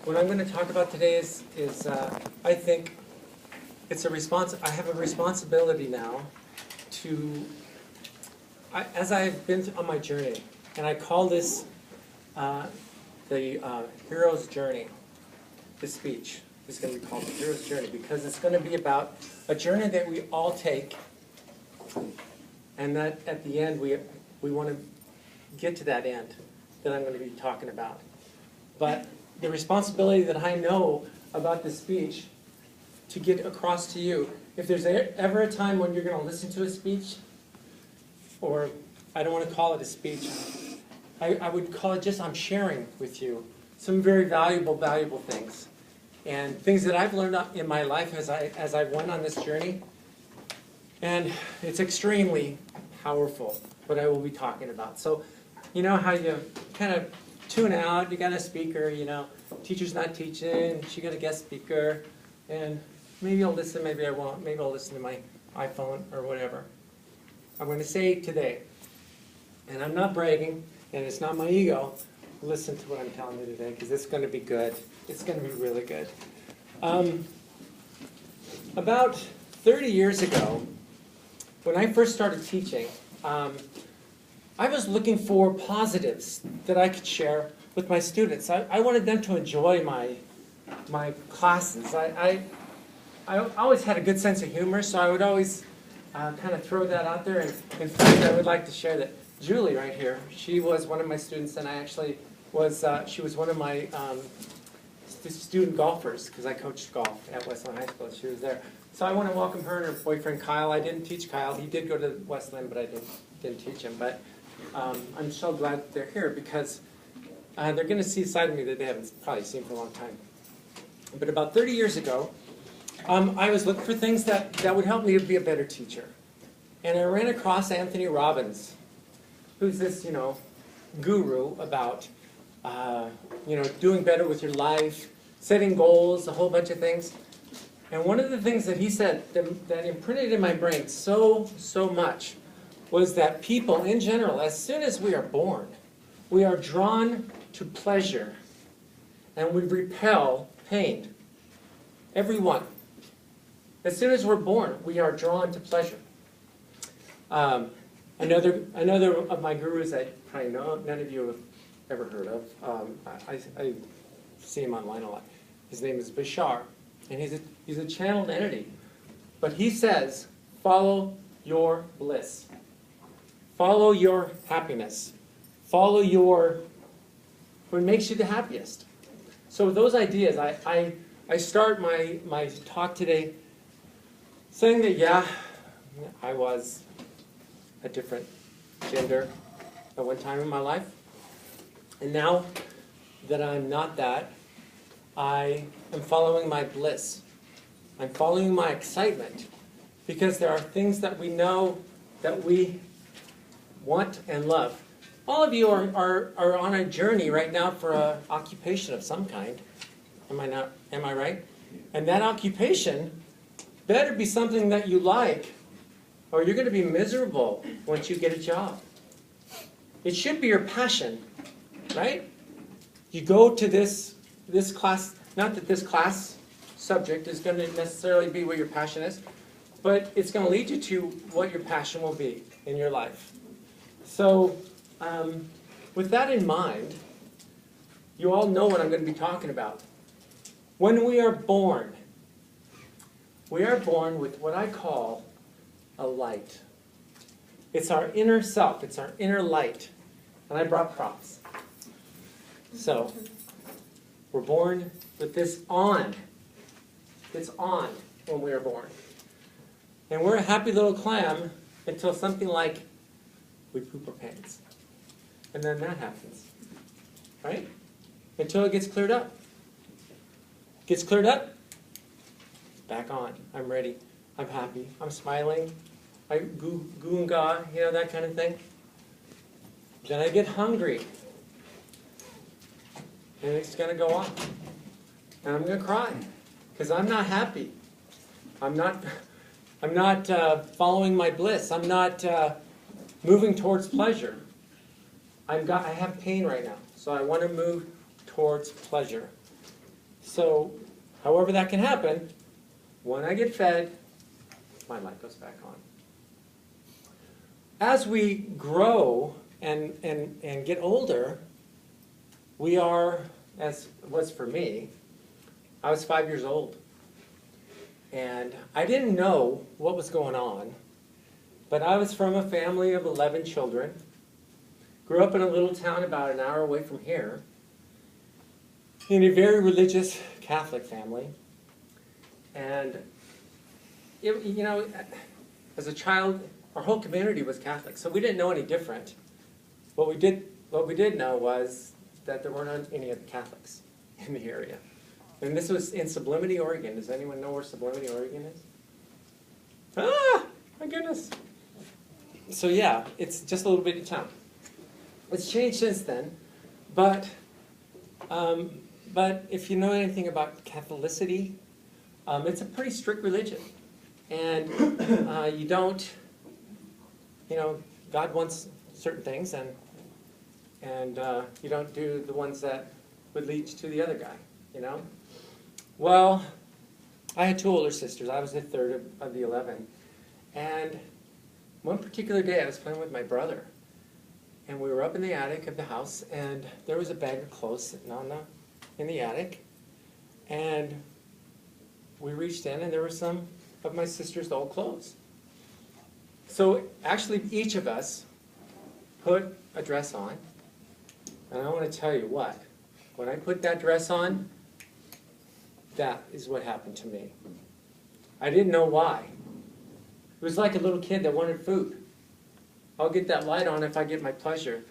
What I'm going to talk about today is I think it's I have a responsibility now to, as I've been on my journey, and I call this the hero's journey. This speech is going to be called the hero's journey because it's going to be about a journey that we all take, and that at the end we want to get to that end that I'm going to be talking about. But the responsibility that I know about this speech to get across to you, if there's ever a time when you're going to listen to a speech, or I don't want to call it a speech, I would call it just I'm sharing with you some very valuable things. And things that I've learned in my life as I went on this journey. And it's extremely powerful what I will be talking about. So, you know how you kind of tune out, you got a speaker, teacher's not teaching, she got a guest speaker, and maybe I'll listen, maybe I won't, maybe I'll listen to my iPhone or whatever. I'm going to say today, and I'm not bragging, and it's not my ego, listen to what I'm telling you today, because it's going to be good. It's going to be really good. About 30 years ago, when I first started teaching, I was looking for positives that I could share with my students. I wanted them to enjoy my classes. I always had a good sense of humor, so I would always kind of throw that out there. And in fact, I would like to share that Julie right here, she was one of my students, and I actually was, she was one of my student golfers, because I coached golf at Westland High School. She was there. So I want to welcome her and her boyfriend Kyle. I didn't teach Kyle. He did go to Westland, but I didn't teach him. But I'm so glad that they're here because they're going to see a side of me that they haven't probably seen for a long time. But about 30 years ago, I was looking for things that would help me to be a better teacher. And I ran across Anthony Robbins, who's this, guru about, doing better with your life, setting goals, a whole bunch of things. And one of the things that he said that imprinted in my brain so much was that people in general, as soon as we are born, we are drawn to pleasure and we repel pain. Everyone. As soon as we're born, we are drawn to pleasure. Another of my gurus that probably none of you have ever heard of, I see him online a lot. His name is Bashar, and he's a channeled entity. But he says, follow your bliss. Follow your happiness. Follow what makes you the happiest. So with those ideas, I start my talk today saying that, yeah, I was a different gender at one time in my life. And now that I'm not that, I am following my bliss. I'm following my excitement because there are things that we know that we want and love. All of you are on a journey right now for an occupation of some kind. Am I right? And that occupation better be something that you like, or you're going to be miserable once you get a job. It should be your passion, right? You go to this class, not that this class subject is going to necessarily be what your passion is, but it's going to lead you to what your passion will be in your life. So, with that in mind, you all know what I'm going to be talking about. When we are born with what I call a light. It's our inner self. It's our inner light. And I brought props. So, we're born with this on. It's on when we are born. And we're a happy little clam until something like we poop our pants. And then that happens. Right? Until it gets cleared up. Gets cleared up, back on. I'm ready. I'm happy. I'm smiling. I goo and ga, that kind of thing. Then I get hungry. And it's going to go on. And I'm going to cry. Because I'm not happy. I'm not following my bliss. I'm not moving towards pleasure. I have pain right now. So I want to move towards pleasure. So, however that can happen, when I get fed, my light goes back on. As we grow and get older, we are, as it was for me, I was 5 years old. And I didn't know what was going on, but I was from a family of 11 children, grew up in a little town about an hour away from here, in a very religious Catholic family. And, as a child, our whole community was Catholic, so we didn't know any different. What we did know was that there weren't any other Catholics in the area. And this was in Sublimity, Oregon. Does anyone know where Sublimity, Oregon is? Ah, my goodness. So yeah, it's just a little bitty town. It's changed since then, but if you know anything about Catholicity, it's a pretty strict religion. And you don't, God wants certain things, and you don't do the ones that would lead to the other guy, Well, I had two older sisters. I was the third of the 11. And one particular day I was playing with my brother. And we were up in the attic of the house, and there was a bag of clothes sitting in the attic. And we reached in, and there were some of my sister's old clothes. So actually, each of us put a dress on. And I want to tell you what, when I put that dress on, that is what happened to me. I didn't know why. It was like a little kid that wanted food. I'll get that light on if I get my pleasure.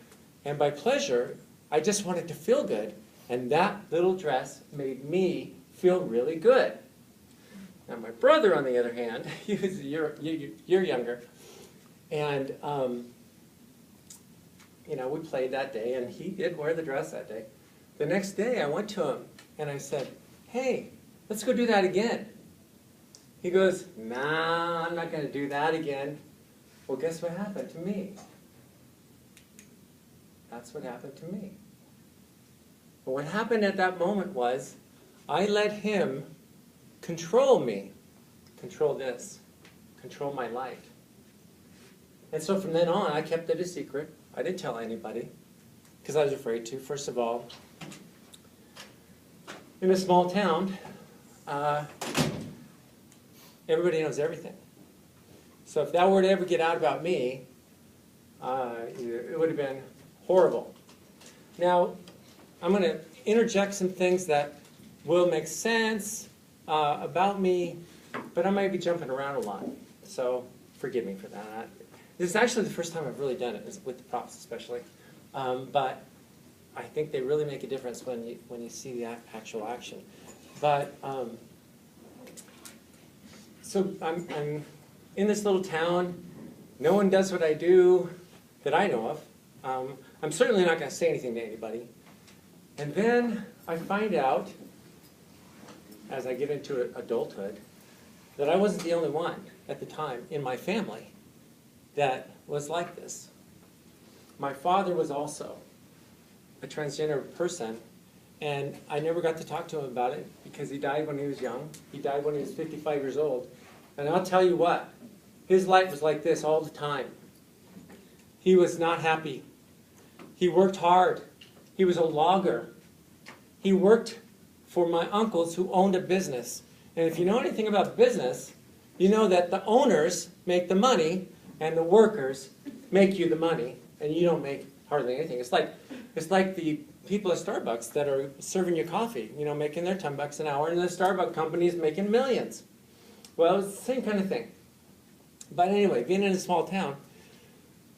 And by pleasure, I just wanted to feel good. And that little dress made me feel really good. Now my brother, on the other hand, he was you're younger. And, we played that day, and he did wear the dress that day. The next day, I went to him, and I said, hey, let's go do that again. He goes, nah, I'm not going to do that again. Well, guess what happened to me? That's what happened to me. But what happened at that moment was, I let him control me, control this, control my life. And so from then on, I kept it a secret. I didn't tell anybody, because I was afraid to. First of all, in a small town, everybody knows everything. So if that were to ever get out about me, it would have been horrible. Now, I'm going to interject some things that will make sense about me, but I might be jumping around a lot. So forgive me for that. This is actually the first time I've really done it, with the props especially. But I think they really make a difference when you see the actual action. But so I'm in this little town. No one does what I do that I know of. I'm certainly not going to say anything to anybody. And then I find out, as I get into adulthood, that I wasn't the only one at the time in my family that was like this. My father was also a transgender person, and I never got to talk to him about it because he died when he was young. He died when he was 55 years old. And I'll tell you what, his life was like this all the time. He was not happy. He worked hard. He was a logger. He worked for my uncles who owned a business. And if you know anything about business, you know that the owners make the money and the workers make you the money, and you don't make hardly anything. It's like the people at Starbucks that are serving you coffee, making their $10 an hour, and the Starbucks company is making millions. Well, it's the same kind of thing. But anyway, being in a small town,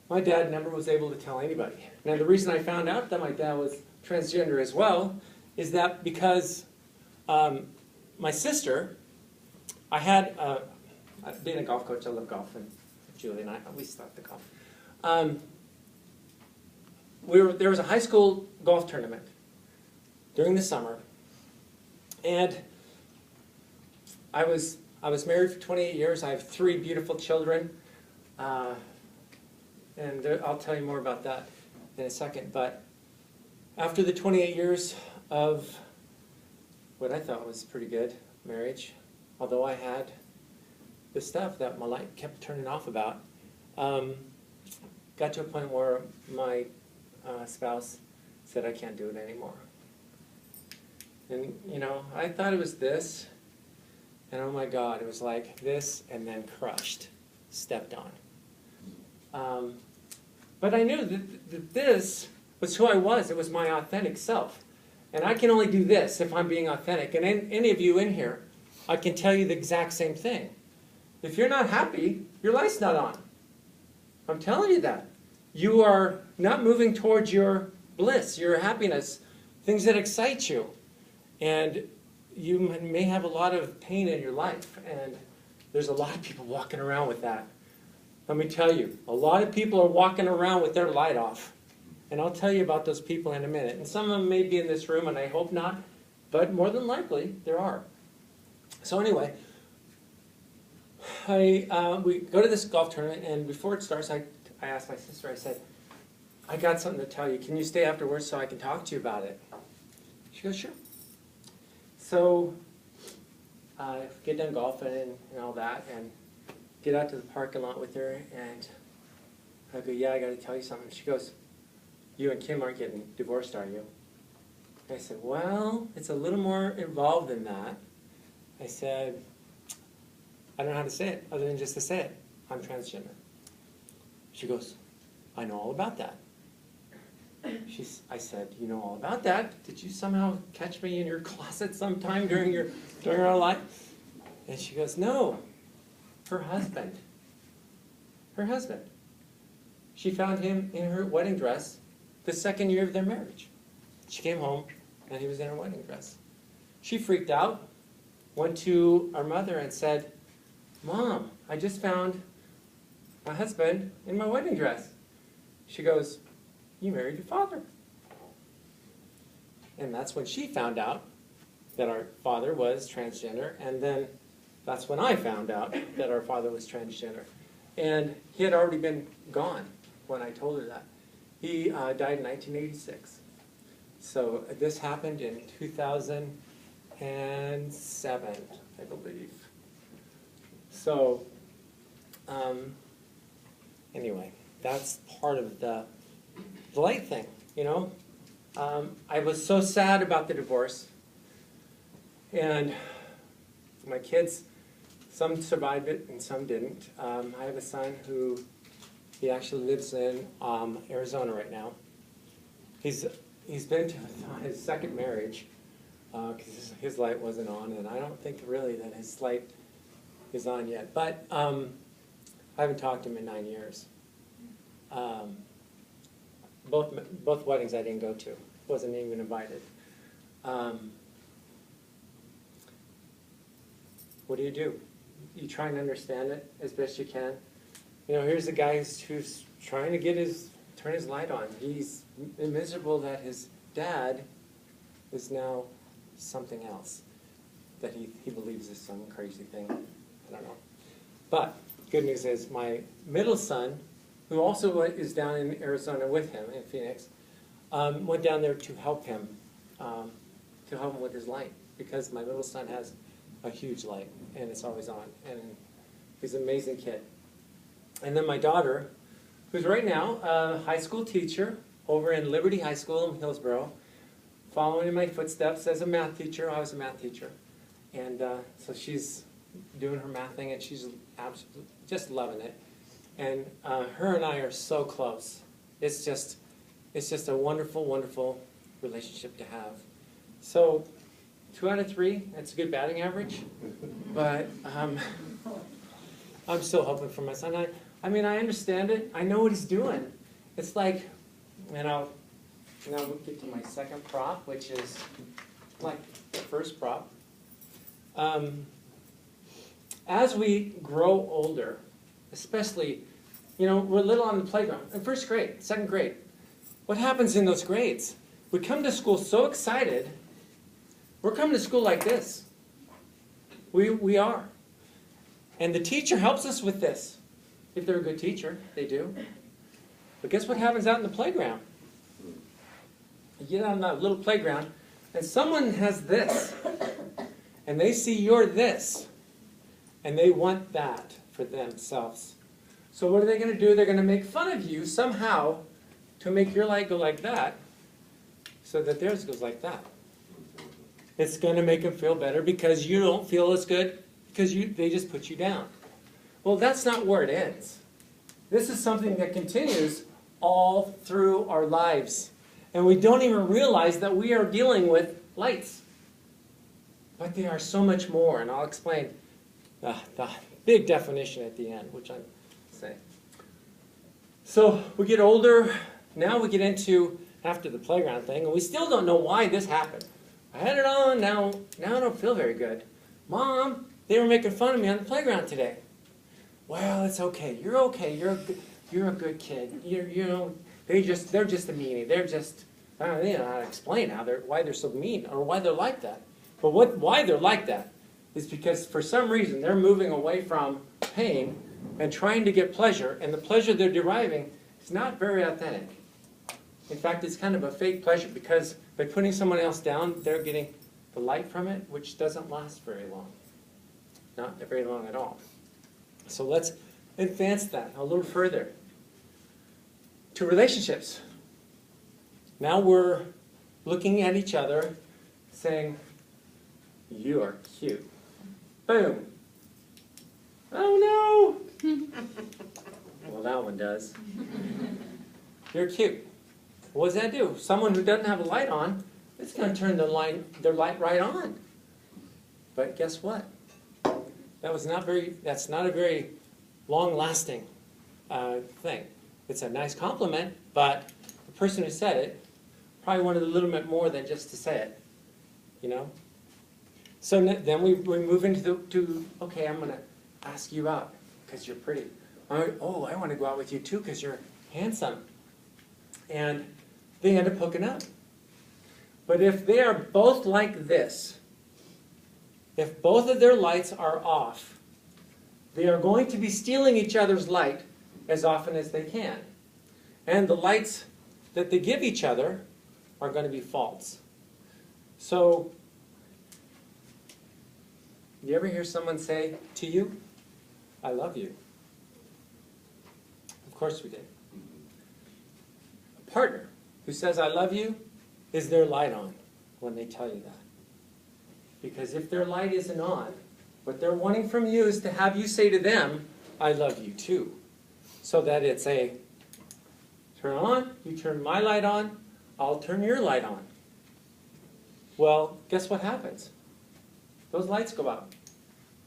my dad never was able to tell anybody. Now, the reason I found out that my dad was transgender as well is that because my sister, I had, being a golf coach, I love golf, and Julie and I, we stopped the golf. There was a high school golf tournament during the summer, and I was married for 28 years. I have 3 beautiful children, and I'll tell you more about that in a second. But after the 28 years, of what I thought was pretty good marriage, although I had the stuff that my light kept turning off about. Got to a point where my spouse said, I can't do it anymore. And, you know, I thought it was this, and oh my God, it was like this, and then crushed, stepped on. But I knew that this was who I was. It was my authentic self. And I can only do this if I'm being authentic. And any of you in here, I can tell you the exact same thing. If you're not happy, your light's not on. I'm telling you that. You are not moving towards your bliss, your happiness, things that excite you. And you may have a lot of pain in your life. And there's a lot of people walking around with that. Let me tell you, a lot of people are walking around with their light off. And I'll tell you about those people in a minute. And some of them may be in this room, and I hope not. But more than likely, there are. So anyway, we go to this golf tournament, and before it starts, I asked my sister, I said, I got something to tell you. Can you stay afterwards so I can talk to you about it? She goes, sure. So I get done golfing and all that, and get out to the parking lot with her, and I go, yeah, I got to tell you something. She goes, you and Kim aren't getting divorced, are you? I said, well, it's a little more involved than that. I said, I don't know how to say it other than just to say it. I'm transgender. She goes, I know all about that. I said, you know all about that? Did you somehow catch me in your closet sometime during our life? And she goes, no, her husband. Her husband. She found him in her wedding dress the second year of their marriage. She came home, and he was in her wedding dress. She freaked out, went to our mother and said, Mom, I just found my husband in my wedding dress. She goes, you married your father. And that's when she found out that our father was transgender, and then that's when I found out that our father was transgender. And he had already been gone when I told her that. He died in 1986. So this happened in 2007, I believe. So anyway, that's part of the light thing, you know. I was so sad about the divorce. And my kids, some survived it and some didn't. I have a son who, he actually lives in Arizona right now. He's been to his second marriage because his light wasn't on, and I don't think really that his light is on yet. But I haven't talked to him in 9 years. Both weddings I didn't go to. Wasn't even invited. What do? You try and understand it as best you can. You know, here's a guy who's trying to turn his light on. He's miserable that his dad is now something else, that he believes is some crazy thing. I don't know. But good news is my middle son, who also is down in Arizona with him in Phoenix, went down there to help him with his light, because my middle son has a huge light and it's always on, and he's an amazing kid. And then my daughter, who's right now a high school teacher over in Liberty High School in Hillsboro, following in my footsteps as a math teacher. I was a math teacher, and so she's doing her math thing, and she's absolutely just loving it. And her and I are so close. It's just a wonderful, wonderful relationship to have. So 2 out of 3, that's a good batting average. But I'm still hoping for my son. I mean, I understand it. I know what he's doing. It's like, and I'll get to my second prop, which is like the first prop. As we grow older, especially, you know, we're little on the playground, in first grade, second grade. What happens in those grades? We come to school so excited. We're coming to school like this. We are. And the teacher helps us with this. If they're a good teacher, they do. But guess what happens out in the playground? You get on that little playground, And someone has this, and they see you're this, and they want that for themselves. So what are they going to do? They're going to make fun of you somehow to make your light go like that, so that theirs goes like that. It's going to make them feel better because you don't feel as good, because they just put you down. Well, that's not where it ends. This is something that continues all through our lives. And we don't even realize that we are dealing with lights. But they are so much more, and I'll explain the big definition at the end, which I'm saying. So we get older. Now we get into after the playground thing, and we still don't know why this happened. I had it on, now I don't feel very good. Mom, they were making fun of me on the playground today. Well, it's okay. You're okay. You're a good kid. They're just a meanie. They're just, I don't know how to explain why they're so mean or why they're like that. But why they're like that is because for some reason they're moving away from pain and trying to get pleasure, and the pleasure they're deriving is not very authentic. In fact, it's kind of a fake pleasure because by putting someone else down, they're getting the light from it, which doesn't last very long. Not very long at all. So let's advance that a little further to relationships. Now we're looking at each other saying, you are cute. Boom. Oh no. Well, that one does. You're cute. What does that do? Someone who doesn't have a light on, it's going to turn their light right on. But guess what? That's not a very long-lasting thing. It's a nice compliment, but the person who said it probably wanted a little bit more than just to say it. You know? So then we move into okay, I'm going to ask you out because you're pretty. Oh, I want to go out with you too because you're handsome. And they end up hooking up. But if they are both like this, if both of their lights are off, they are going to be stealing each other's light as often as they can. And the lights that they give each other are going to be false. So, you ever hear someone say to you, I love you? Of course we did. A partner who says I love you, is their light on when they tell you that? Because if their light isn't on, what they're wanting from you is to have you say to them, I love you too. So that it's a turn on, you turn my light on, I'll turn your light on. Well, guess what happens? Those lights go out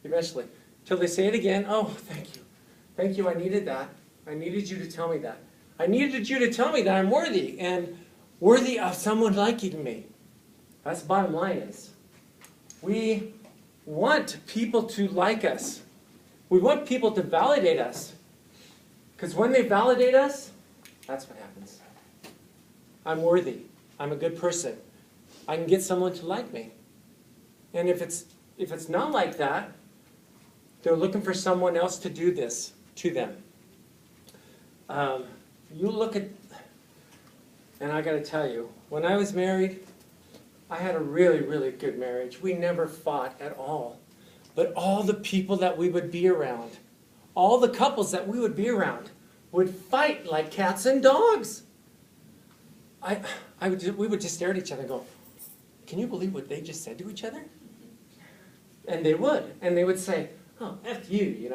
eventually. Till they say it again, oh, thank you. Thank you, I needed that. I needed you to tell me that. I needed you to tell me that I'm worthy and worthy of someone liking me. That's the bottom line is. We want people to like us. We want people to validate us. Because when they validate us, that's what happens. I'm worthy. I'm a good person. I can get someone to like me. And if it's not like that, they're looking for someone else to do this to them. You look at, and I got to tell you, when I was married, I had a really, really good marriage. We never fought at all. But all the people that we would be around, all the couples that we would be around, would fight like cats and dogs. We would just stare at each other and go, can you believe what they just said to each other? And they would. And they would say, oh, F you,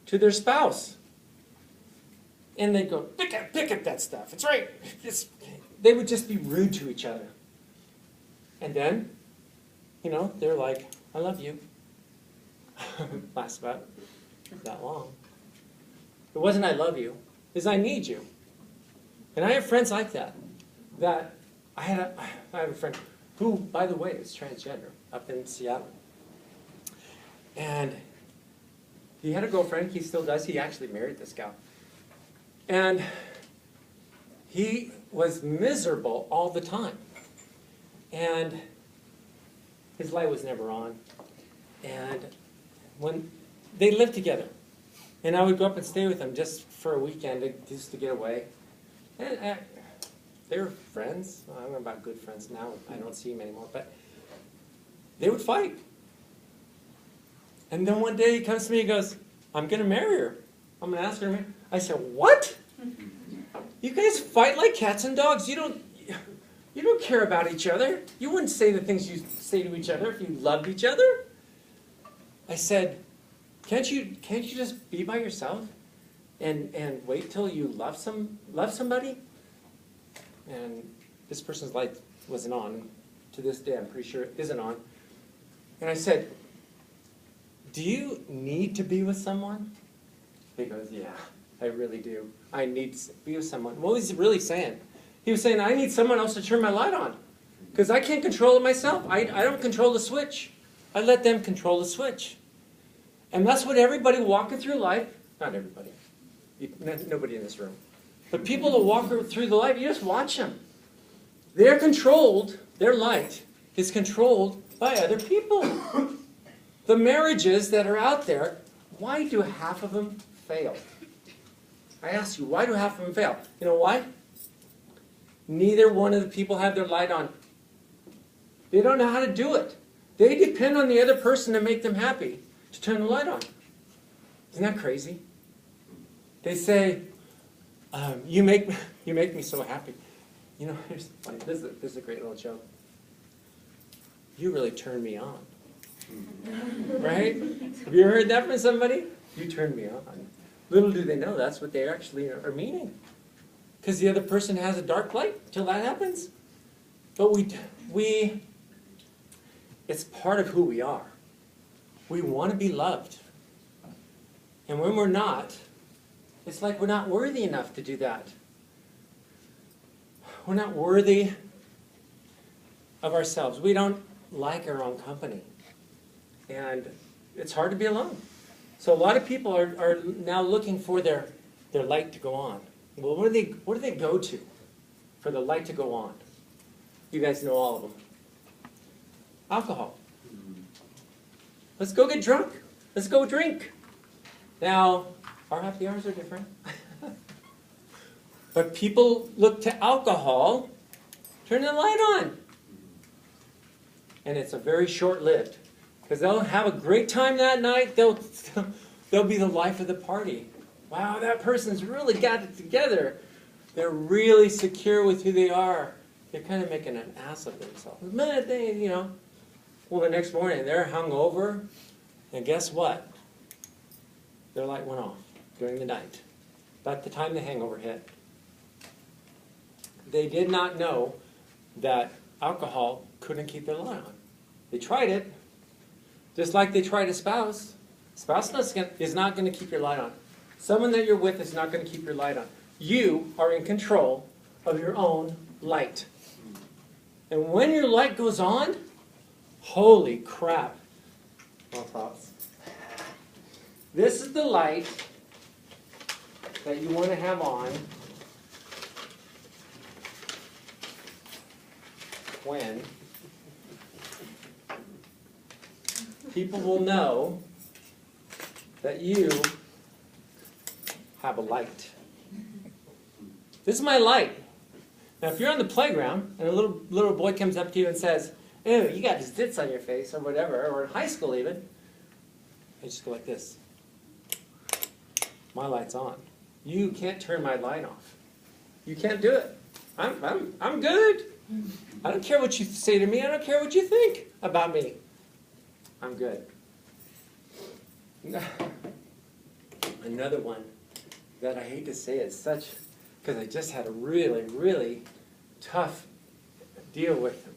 to their spouse. And they'd go, pick up that stuff. It's right. They would just be rude to each other. And then, they're like, I love you. Lasts about that long. It wasn't I love you. It's I need you. And I have friends like that. I have a friend who, by the way, is transgender up in Seattle. And he had a girlfriend. He still does. He actually married this gal. And he was miserable all the time. And his light was never on. And when they lived together, and I would go up and stay with him just for a weekend, just to get away. And they were friends. I don't know about good friends now. I don't see them anymore. But they would fight. And then one day he comes to me and goes, I'm going to marry her. I'm going to ask her to marry. I said, what? You guys fight like cats and dogs. You don't care about each other. You wouldn't say the things you say to each other if you loved each other. I said, can't you just be by yourself and wait till you love somebody? And this person's light wasn't on. To this day, I'm pretty sure it isn't on. And I said, do you need to be with someone? He goes, yeah, I really do. I need to be with someone. What was he really saying? He was saying, I need someone else to turn my light on. Because I can't control it myself. I don't control the switch. I let them control the switch. And that's what everybody walking through life, not everybody, nobody in this room, but people that walk through the life, you just watch them. They're controlled, their light is controlled by other people. The marriages that are out there, why do half of them fail? I ask you, why do half of them fail? You know why? Neither one of the people have their light on. They don't know how to do it. They depend on the other person to make them happy, to turn the light on. Isn't that crazy? They say, you make me so happy. You know, here's funny. This is a great little joke. You really turn me on. Right? Have you heard that from somebody? You turn me on. Little do they know that's what they actually are meaning. Because the other person has a dark light until that happens. But it's part of who we are. We want to be loved. And when we're not, it's like we're not worthy enough to do that. We're not worthy of ourselves. We don't like our own company. And it's hard to be alone. So a lot of people are now looking for their light to go on. Well, what do they go to for the light to go on? You guys know all of them. Alcohol. Let's go get drunk. Let's go drink. Now, our happy hours are different. But people look to alcohol, turn the light on. And it's a very short-lived. Because they'll have a great time that night. They'll be the life of the party. Wow, that person's really got it together. They're really secure with who they are. They're kind of making an ass of themselves. Well, the next morning they're hungover, and guess what? Their light went off during the night. By the time the hangover hit, they did not know that alcohol couldn't keep their light on. They tried it, just like they tried a spouse. Spouse is not going to keep your light on. Someone that you're with is not going to keep your light on. You are in control of your own light. And when your light goes on, holy crap. Well, thoughts. This is the light that you want to have on when people will know that you have a light. This is my light. Now, if you're on the playground and a little boy comes up to you and says, "Ew, you got zits on your face," or whatever, or in high school even, I just go like this. My light's on. You can't turn my light off. You can't do it. I'm good. I don't care what you say to me. I don't care what you think about me. I'm good. Another one that I hate to say it such, because I just had a really, really tough deal with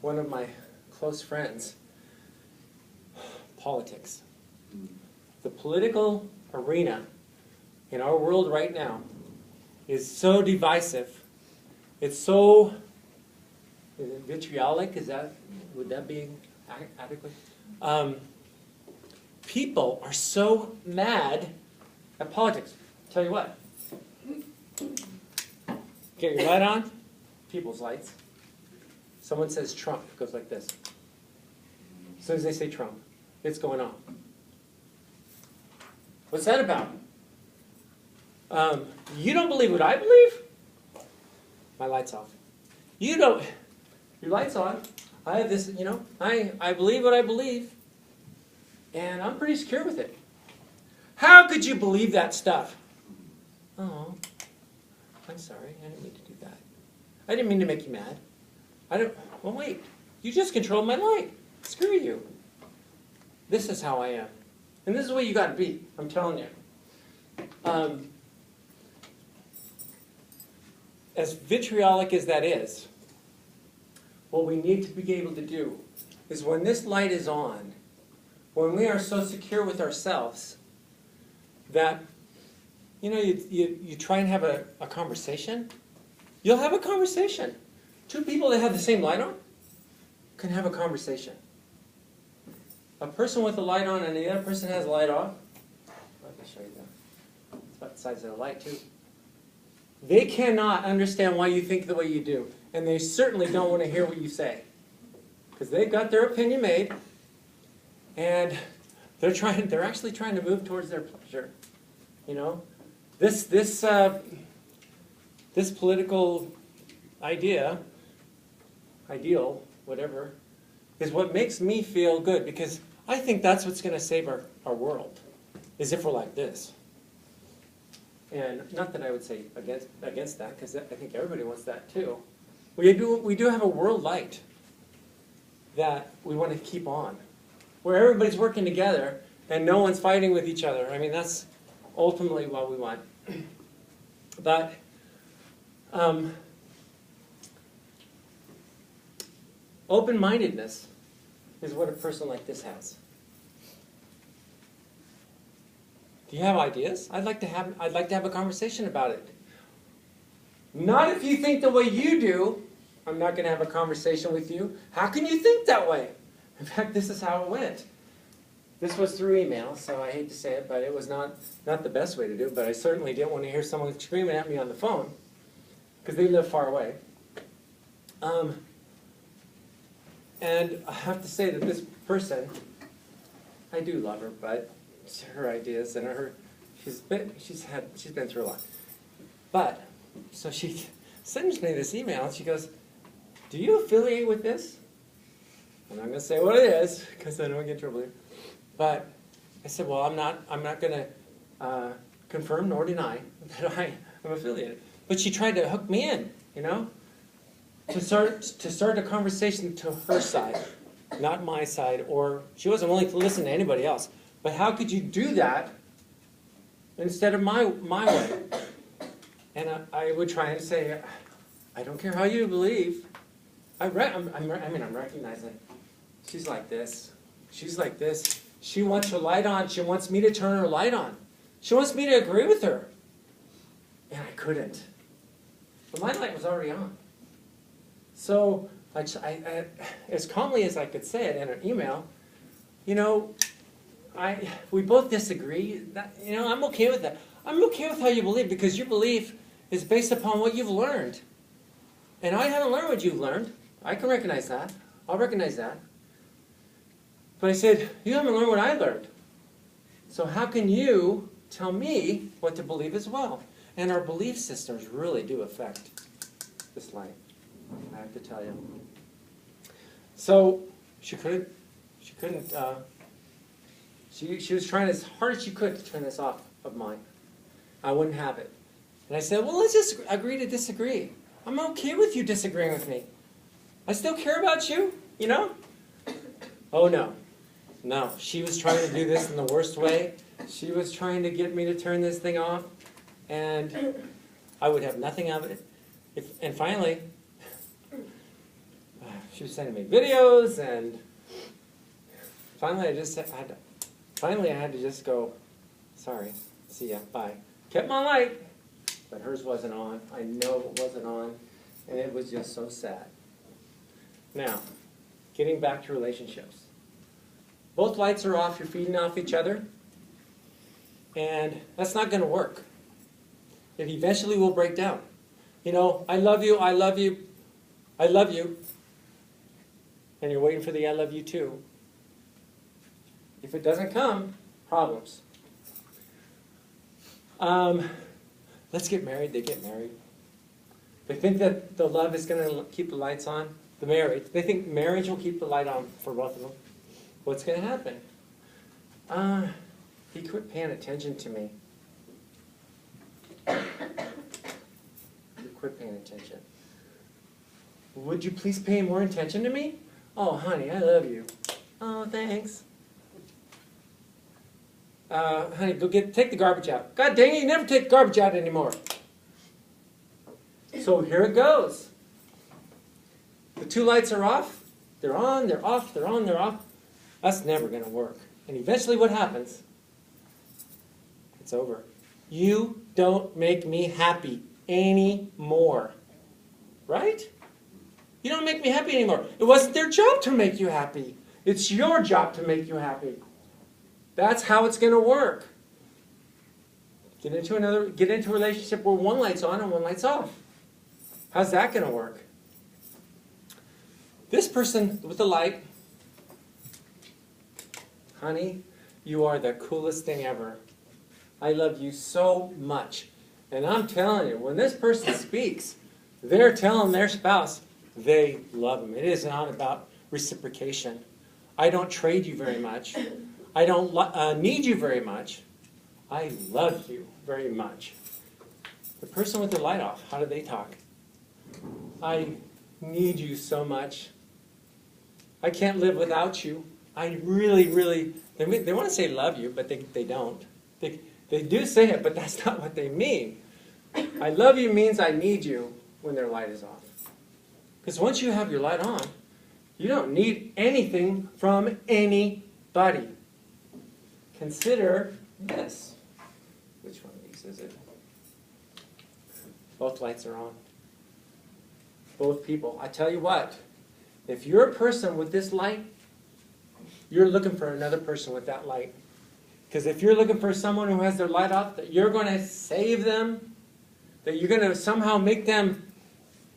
one of my close friends. Politics. The political arena in our world right now is so divisive. It's so, is it vitriolic? Would that be adequate? People are so mad at politics. Tell you what. Get your light on. People's lights. Someone says Trump. It goes like this. As soon as they say Trump, it's going on. What's that about? You don't believe what I believe? My light's off. You don't. Your light's on. I have this, I believe what I believe. And I'm pretty secure with it. How could you believe that stuff? Oh, I'm sorry. I didn't mean to do that. I didn't mean to make you mad. Well, wait. You just controlled my light. Screw you. This is how I am. And this is what you got to be. I'm telling you. As vitriolic as that is, what we need to be able to do is when this light is on, when we are so secure with ourselves that, you try and have a conversation, you'll have a conversation. Two people that have the same light on can have a conversation. A person with the light on and the other person has the light off, let me show you that. It's about the size of the light too. They cannot understand why you think the way you do. And they certainly don't want to hear what you say. Because they've got their opinion made. And they're actually trying to move towards their pleasure. This political ideal, whatever, is what makes me feel good. Because I think that's what's going to save our world, is if we're like this. And not that I would say against that, because I think everybody wants that too. We do have a world light that we want to keep on, where everybody's working together and no one's fighting with each other. I mean, that's ultimately what we want. But open-mindedness is what a person like this has. Do you have ideas? I'd like to have a conversation about it. Not if you think the way you do. I'm not going to have a conversation with you. How can you think that way? In fact, this is how it went. This was through email, so I hate to say it, but it was not the best way to do it. But I certainly didn't want to hear someone screaming at me on the phone, because they live far away. And I have to say that this person, I do love her, but her ideas and she's been through a lot. But so she sends me this email and she goes, "Do you affiliate with this?" I'm not going to say what it is because I don't get in trouble here. But I said, well, I'm not going to confirm nor deny that I am affiliated. But she tried to hook me in, to start a conversation to her side, not my side, or she wasn't willing to listen to anybody else. But how could you do that instead of my way? And I would try and say, I don't care how you believe. I'm recognizing she's like this. She's like this. She wants her light on. She wants me to turn her light on. She wants me to agree with her. And I couldn't. But my light was already on. So I as calmly as I could say it in an email, we both disagree. I'm okay with that. I'm okay with how you believe because your belief is based upon what you've learned. And I haven't learned what you've learned. I can recognize that. I'll recognize that. But I said, you haven't learned what I learned. So how can you tell me what to believe as well? And our belief systems really do affect this life, I have to tell you. So she was trying as hard as she could to turn this off of mine. I wouldn't have it. And I said, well, let's just agree to disagree. I'm okay with you disagreeing with me. I still care about you, Oh, no. No, she was trying to do this in the worst way. She was trying to get me to turn this thing off, and I would have nothing of it. And finally, she was sending me videos, and finally I had to just go, sorry, see ya, bye. Kept my light, but hers wasn't on. I know it wasn't on, and it was just so sad. Now, getting back to relationships. Both lights are off, you're feeding off each other, and that's not going to work. It eventually will break down. I love you, I love you, I love you, and you're waiting for the I love you too. If it doesn't come, problems. Let's get married, they get married. They think that the love is going to keep the lights on, the marriage. They think marriage will keep the light on for both of them. What's going to happen? He quit paying attention to me. He quit paying attention. Would you please pay more attention to me? Oh, honey, I love you. Oh, thanks. Honey, go take the garbage out. God dang it, you never take the garbage out anymore. So here it goes. The two lights are off. They're on, they're off, they're on, they're off. That's never going to work. And eventually what happens? It's over. You don't make me happy anymore. Right? You don't make me happy anymore. It wasn't their job to make you happy. It's your job to make you happy. That's how it's going to work. Get into a relationship where one light's on and one light's off. How's that going to work? This person with the light, honey, you are the coolest thing ever. I love you so much. And I'm telling you, when this person speaks, they're telling their spouse they love them. It is not about reciprocation. I don't trade you very much. I don't need you very much. I love you very much. The person with the light off, how do they talk? I need you so much. I can't live without you. I really, really, they want to say love you, but they don't. They do say it, but that's not what they mean. I love you means I need you when their light is off. Because once you have your light on, you don't need anything from anybody. Consider this. Which one of these is it? Both lights are on. Both people. I tell you what, if you're a person with this light, you're looking for another person with that light. Because if you're looking for someone who has their light off, that you're going to save them, that you're going to somehow make them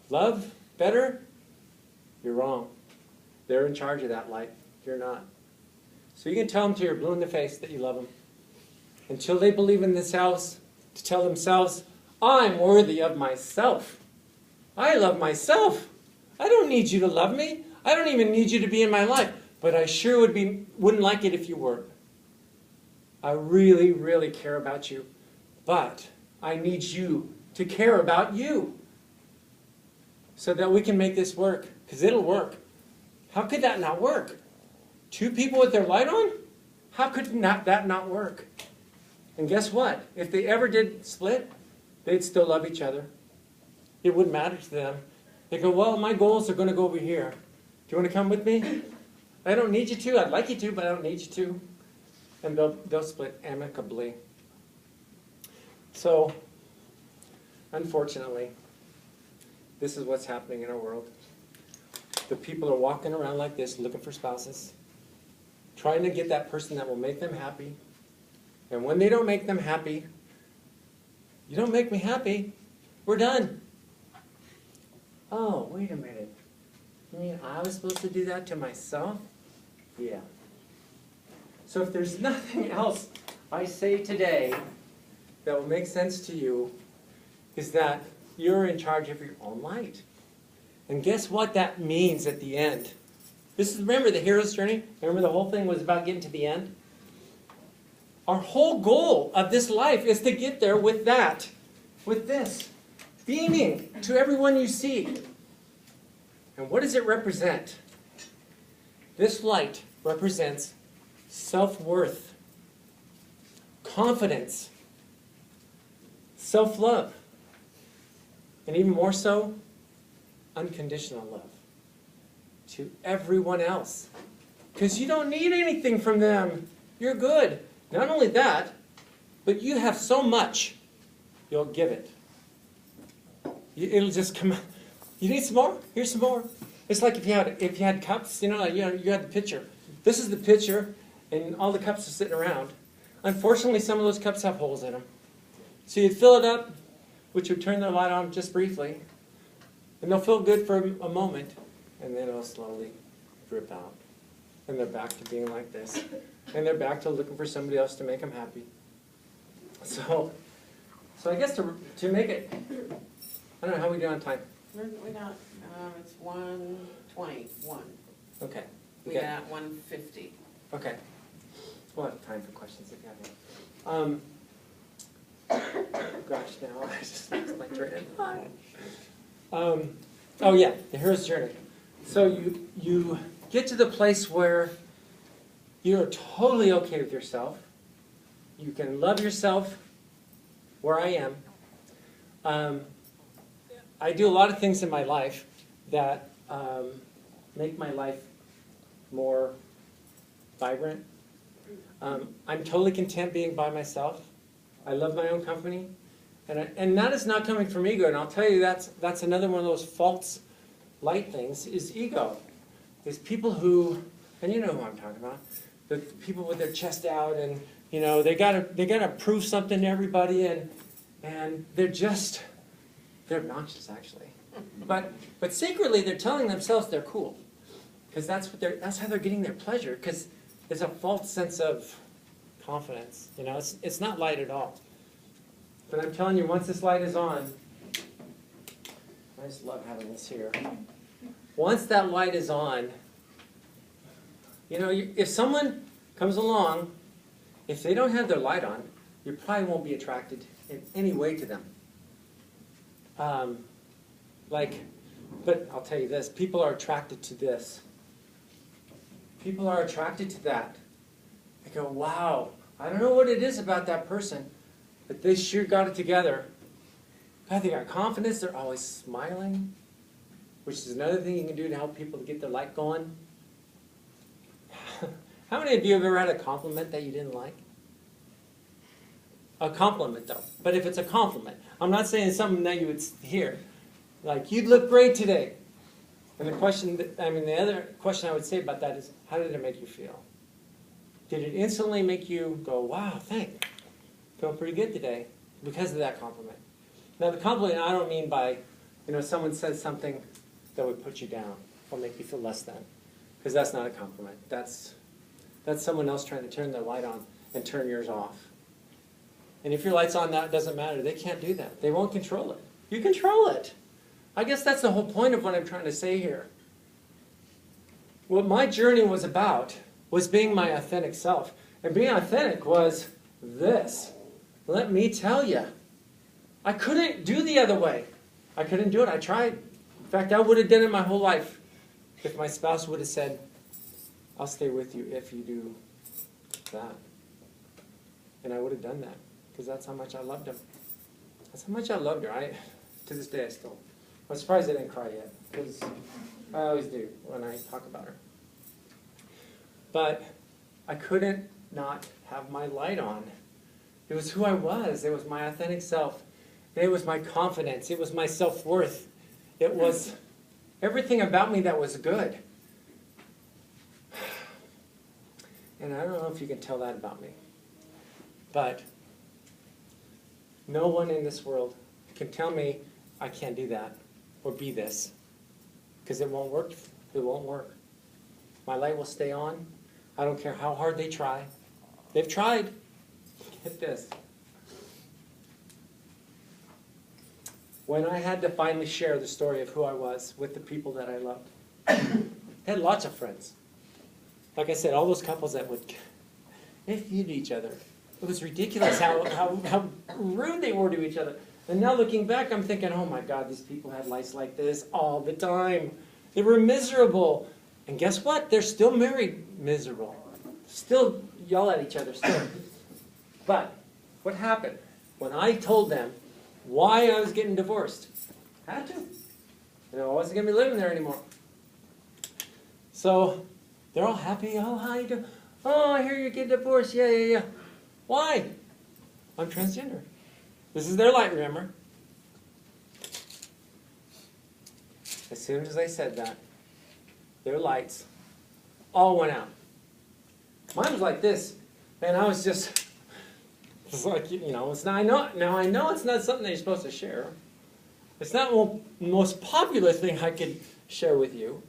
love better, you're wrong. They're in charge of that light. You're not. So you can tell them till you're blue in the face that you love them. Until they believe in themselves, to tell themselves, I'm worthy of myself. I love myself. I don't need you to love me. I don't even need you to be in my life. But I sure wouldn't like it if you weren't. I really, really care about you. But I need you to care about you. So that we can make this work. Because it'll work. How could that not work? Two people with their light on? How could that not work? And guess what? If they ever did split, they'd still love each other. It wouldn't matter to them. They go, well, my goals are going to go over here. Do you want to come with me? I don't need you to. I'd like you to, but I don't need you to. And they'll split amicably. So, unfortunately, this is what's happening in our world. The people are walking around like this, looking for spouses, trying to get that person that will make them happy. And when they don't make them happy, you don't make me happy, we're done. Oh, wait a minute. You mean I was supposed to do that to myself? Yeah. So if there's nothing else I say today that will make sense to you, is that you're in charge of your own light. And guess what that means at the end? Remember the hero's journey? Remember the whole thing was about getting to the end? Our whole goal of this life is to get there with that. With this. Beaming to everyone you see. And what does it represent? This light represents self-worth, confidence, self-love, and even more so, unconditional love to everyone else. Because you don't need anything from them. You're good. Not only that, but you have so much, you'll give it. It'll just come out. You need some more? Here's some more. It's like if you had cups, you had the pitcher. This is the pitcher, and all the cups are sitting around. Unfortunately, some of those cups have holes in them. So you'd fill it up, which would turn the light on just briefly, and they'll feel good for a moment, and then it'll slowly drip out. And they're back to being like this. And they're back to looking for somebody else to make them happy. So I guess to make it I don't know, how we doing on time? We got, it's 1:21. Okay. We got 1:50. Okay. We'll have time for questions if you have any. Gosh, now I just lost my train of thought. Oh yeah, the hero's journey. So you get to the place where you're totally okay with yourself. You can love yourself where I am. I do a lot of things in my life that make my life more vibrant. I'm totally content being by myself. I love my own company. And that is not coming from ego. And I'll tell you, that's another one of those false light things, is ego. Is people who, and you know who I'm talking about, the people with their chest out and, you know, they gotta prove something to everybody, and they're obnoxious actually. But secretly they're telling themselves they're cool. Because that's how they're getting their pleasure, because there's a false sense of confidence. You know, it's not light at all. But I'm telling you, once this light is on, I just love having this here. Once that light is on, you know, if someone comes along, if they don't have their light on, you probably won't be attracted in any way to them. But I'll tell you this, people are attracted to this. People are attracted to that. They go, wow, I don't know what it is about that person, but they sure got it together. God, they got confidence, they're always smiling, which is another thing you can do to help people to get their light going. How many of you have ever had a compliment that you didn't like? A compliment, though. But if it's a compliment, I'm not saying something that you would hear. Like, you look great today. And the other question I would say about that is, how did it make you feel? Did it instantly make you go, wow, thanks, feeling pretty good today, because of that compliment? Now, the compliment I don't mean by, you know, someone says something that would put you down or make you feel less than, because that's not a compliment. That's someone else trying to turn their light on and turn yours off. And if your light's on, that doesn't matter. They can't do that. They won't control it. You control it. I guess that's the whole point of what I'm trying to say here. What my journey was about was being my authentic self. And being authentic was this. Let me tell you. I couldn't do the other way. I couldn't do it. I tried. In fact, I would have done it my whole life if my spouse would have said, I'll stay with you if you do that. And I would have done that, because that's how much I loved him. That's how much I loved her. To this day, I'm surprised I didn't cry yet, because I always do when I talk about her. But I couldn't not have my light on. It was who I was. It was my authentic self. It was my confidence. It was my self-worth. It was everything about me that was good. And I don't know if you can tell that about me. But no one in this world can tell me I can't do that or be this, because it won't work. It won't work. My light will stay on. I don't care how hard they try. They've tried. Get this. When I had to finally share the story of who I was with the people that I loved, I had lots of friends. Like I said, all those couples that would, they feud each other. It was ridiculous how rude they were to each other. And now looking back, I'm thinking, oh my God, these people had lives like this all the time. They were miserable. And guess what? They're still married miserable. Still yell at each other still. But what happened? When I told them why I was getting divorced, I had to. You know, I wasn't going to be living there anymore. So they're all happy. Oh, how you doing? Oh, I hear you're getting divorced. Yeah. Why? I'm transgender. This is their light, remember? As soon as I said that, their lights all went out. Mine was like this, and I was just like, you know, it's not. I know it's not something that you're supposed to share. It's not the most popular thing I could share with you,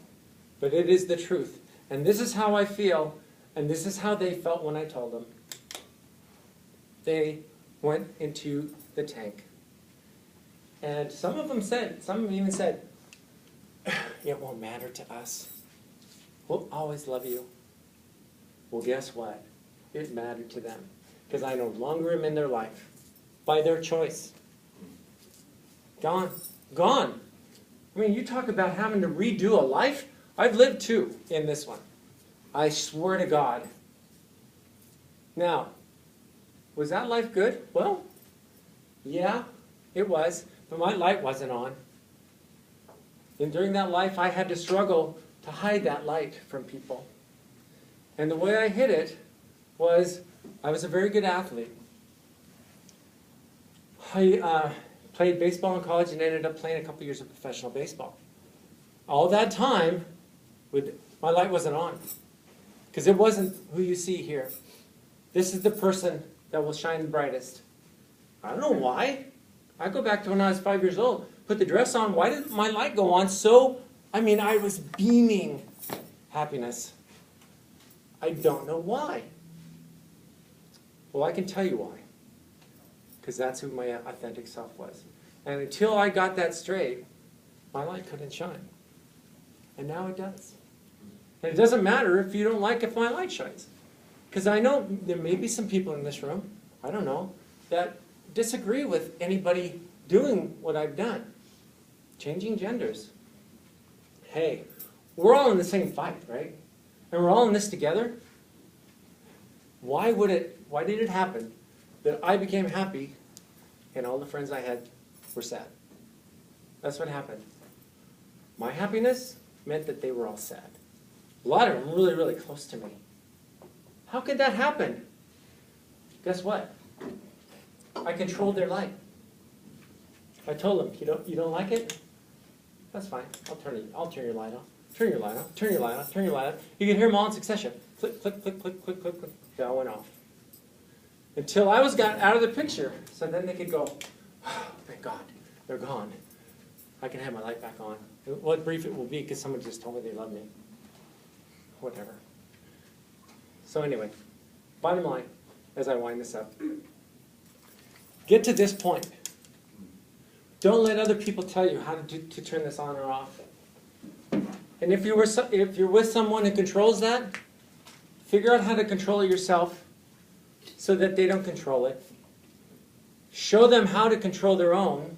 but it is the truth. And this is how I feel, and this is how they felt when I told them. They went into the tank. And some of them even said, it won't matter to us. We'll always love you. Well, guess what? It mattered to them. Because I no longer am in their life. By their choice. Gone. Gone. I mean, you talk about having to redo a life. I've lived two in this one. I swear to God. Now, was that life good? Well, yeah, it was. But my light wasn't on. And during that life, I had to struggle to hide that light from people. And the way I hid it was, I was a very good athlete. I played baseball in college and ended up playing a couple years of professional baseball. All that time, my light wasn't on. Because it wasn't who you see here. This is the person that will shine the brightest. I don't know why. I go back to when I was 5 years old. Put the dress on. Why did my light go on so? I was beaming happiness. I don't know why. Well, I can tell you why. Because that's who my authentic self was. And until I got that straight, my light couldn't shine. And now it does. And it doesn't matter if you don't like if my light shines. Because I know there may be some people in this room, I don't know, that disagree with anybody doing what I've done. Changing genders. Hey, we're all in the same fight, right? And we're all in this together. Why did it happen that I became happy and all the friends I had were sad? That's what happened. My happiness meant that they were all sad. A lot of them really, really close to me. How could that happen? Guess what? I controlled their light. I told them, you don't like it? That's fine. I'll turn your light off. Turn your light off. Turn your light off. Turn your light off. You can hear them all in succession. Click, click, click, click, click, click, click. They all went off. Until I got out of the picture, so then they could go, oh, thank God, they're gone. I can have my light back on. What brief it will be, because someone just told me they love me. Whatever. So anyway, bottom line, as I wind this up, get to this point. Don't let other people tell you how to turn this on or off. And if you're with someone who controls that, figure out how to control it yourself so that they don't control it. Show them how to control their own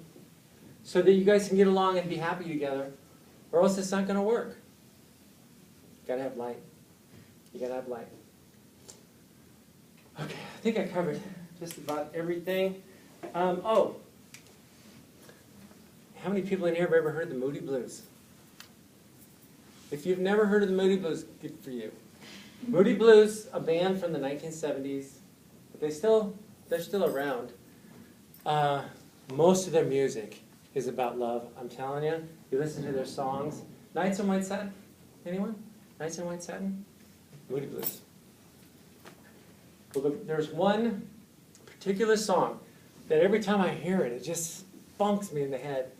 so that you guys can get along and be happy together, or else it's not going to work. You gotta have light. You gotta have light. Okay, I think I covered just about everything. How many people in here have ever heard the Moody Blues? If you've never heard of the Moody Blues, good for you. Moody Blues, a band from the 1970s, but they're still around. Most of their music is about love. I'm telling you, you listen to their songs. Nights in White Satin? Anyone? Nights in White Satin? Moody Blues. Well, there's one particular song that every time I hear it, it just bonks me in the head.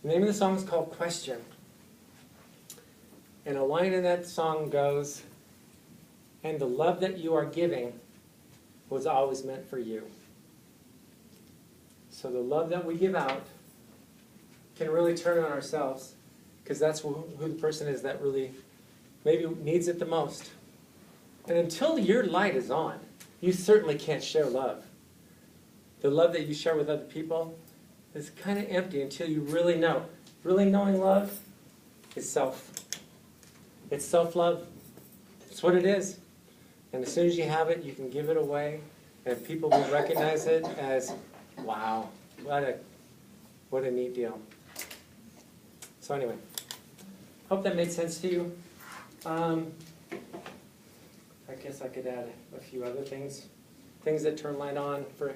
The name of the song is called Question. And a line in that song goes, "And the love that you are giving was always meant for you." So the love that we give out can really turn on ourselves, because that's who the person is that really maybe needs it the most. And until your light is on, you certainly can't share love. The love that you share with other people is kind of empty until you really know. Really knowing love is self. It's self-love. It's what it is. And as soon as you have it, you can give it away, and people will recognize it as, wow, what a neat deal. So anyway, hope that made sense to you. I guess I could add a few other things. Things that turn light on for,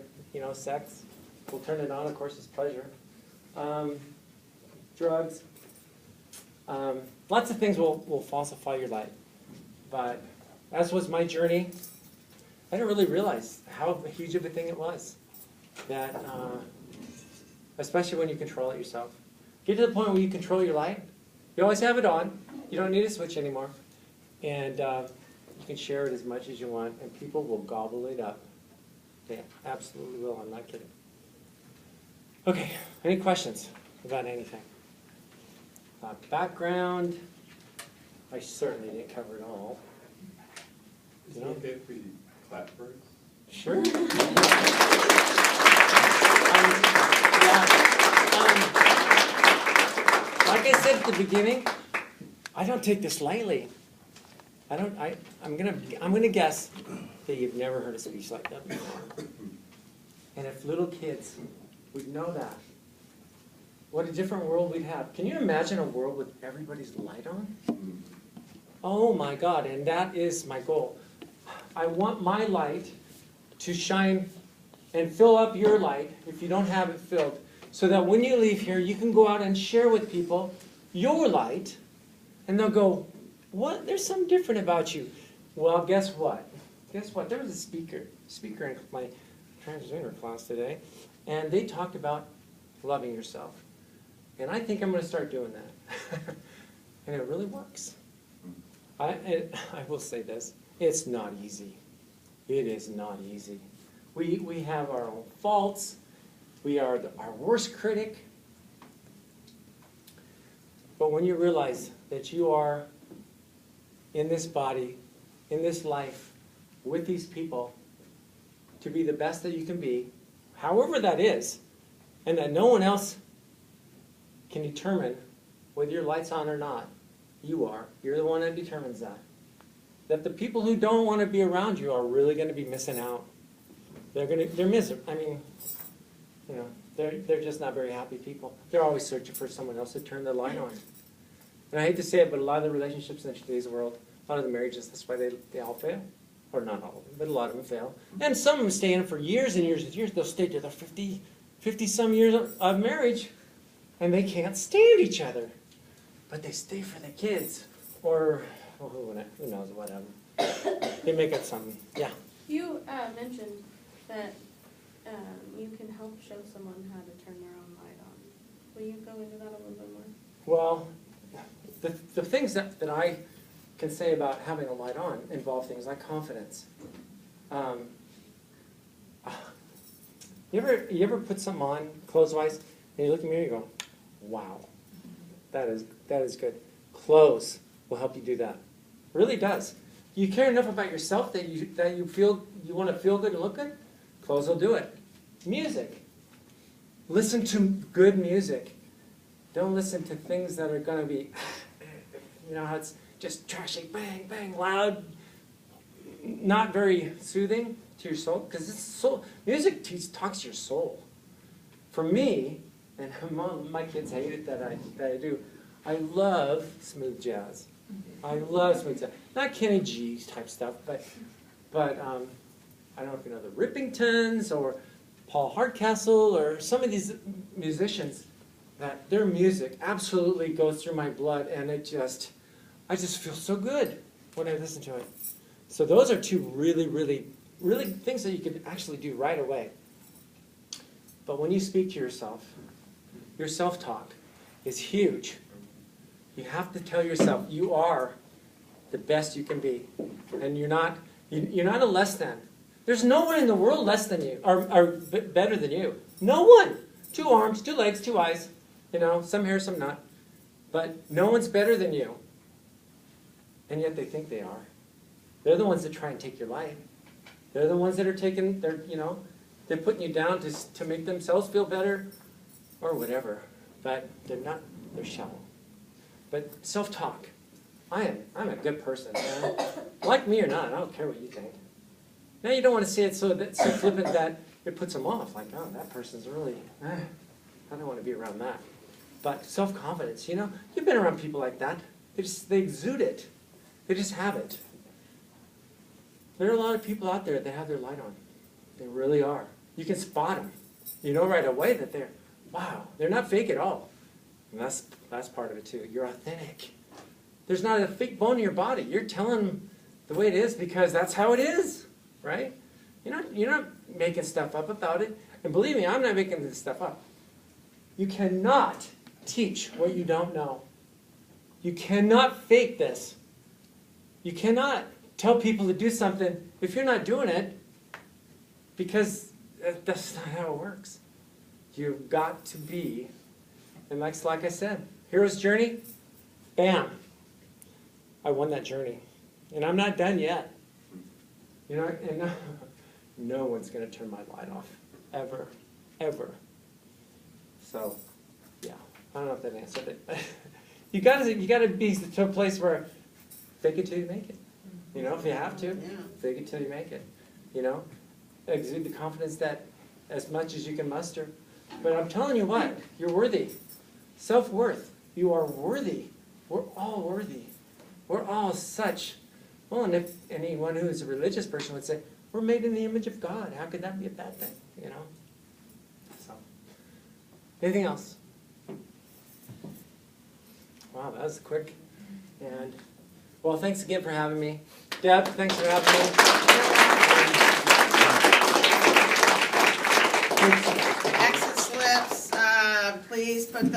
sex. We'll turn it on, of course, it's pleasure. Drugs. Lots of things will falsify your light. But as was my journey, I didn't really realize how huge of a thing it was. That, especially when you control it yourself. Get to the point where you control your light. You always have it on. You don't need a switch anymore. And you can share it as much as you want, and people will gobble it up. They absolutely will. I'm not kidding. Okay, any questions about anything? Background, I certainly didn't cover it all. Is it okay if we clap first? Sure. Yeah. Like I said at the beginning, I don't take this lightly. I'm gonna guess that you've never heard a speech like that before. And if little kids would know that, what a different world we'd have. Can you imagine a world with everybody's light on? Oh my God, and that is my goal. I want my light to shine and fill up your light, if you don't have it filled, so that when you leave here, you can go out and share with people your light, and they'll go, what? There's something different about you. Well, guess what? Guess what? There was a speaker in my transgender class today, and they talked about loving yourself. And I think I'm going to start doing that. And it really works. I will say this. It's not easy. It is not easy. We have our own faults. We are our worst critic. But when you realize that you are in this body, in this life, with these people, to be the best that you can be, however that is, and that no one else can determine whether your light's on or not, you are. You're the one that determines that. That the people who don't want to be around you are really going to be missing out. They're miserable. I mean, you know, they're just not very happy people. They're always searching for someone else to turn their light on. And I hate to say it, but a lot of the relationships in today's world, a lot of the marriages, that's why they all fail. Or not all of them, but a lot of them fail. And some of them stay in it for years and years and years. They'll stay to their 50-some years of marriage, and they can't stand each other. But they stay for the kids. Or, well, who knows, whatever. They make up something. Yeah. You mentioned that you can help show someone how to turn their own light on. Will you go into that a little bit more? Well, the things that I can say about having a light on involve things like confidence. You ever put something on, clothes-wise, and you look in the mirror and you go, wow, that is good. Clothes will help you do that. It really does. You care enough about yourself that you feel you want to feel good and look good, clothes will do it. Music. Listen to good music. Don't listen to things that are going to be, you know how it's just trashy, bang, bang, loud, not very soothing to your soul. Because music talks to your soul. For me, and my kids hate it that I do, I love smooth jazz. I love smooth jazz. Not Kenny G type stuff, but I don't know if you know the Rippingtons or Paul Hardcastle or some of these musicians that their music absolutely goes through my blood, and I just feel so good when I listen to it. So those are two really, really, really things that you can actually do right away. But when you speak to yourself, your self-talk is huge. You have to tell yourself you are the best you can be, and you're not a less than. There's no one in the world less than you or better than you. No one. 2 arms, 2 legs, 2 eyes. You know, some hair, some not. But no one's better than you. And yet they think they are. They're the ones that try and take your life. They're the ones that are they're putting you down to make themselves feel better or whatever. But they're not, they're shallow. But self-talk. I'm a good person. Like me or not, I don't care what you think. Now you don't want to say it so flippant that it puts them off. Like, oh, that person's really, I don't want to be around that. But self-confidence, you've been around people like that. They exude it. They just have it. There are a lot of people out there that have their light on. They really are. You can spot them. You know right away that they're not fake at all. And that's part of it too. You're authentic. There's not a fake bone in your body. You're telling them the way it is because that's how it is, right? You're not making stuff up about it. And believe me, I'm not making this stuff up. You cannot teach what you don't know. You cannot fake this. You cannot tell people to do something if you're not doing it, because that's not how it works. You've got to be, and like I said, hero's journey, bam. I won that journey. And I'm not done yet. You know, and no one's going to turn my light off. Ever. Ever. So, yeah. I don't know if that answered it. You gotta be to a place where fake it till you make it. You know, if you have to, Yeah. fake it till you make it. You know, exude the confidence that as much as you can muster. But I'm telling you what, you're worthy. Self-worth. You are worthy. We're all worthy. We're all such. Well, and if anyone who is a religious person would say, we're made in the image of God. How could that be a bad thing? You know? So, anything else? Wow, that was quick. And, well, thanks again for having me. Deb, thanks for having me. Exit slips, please put them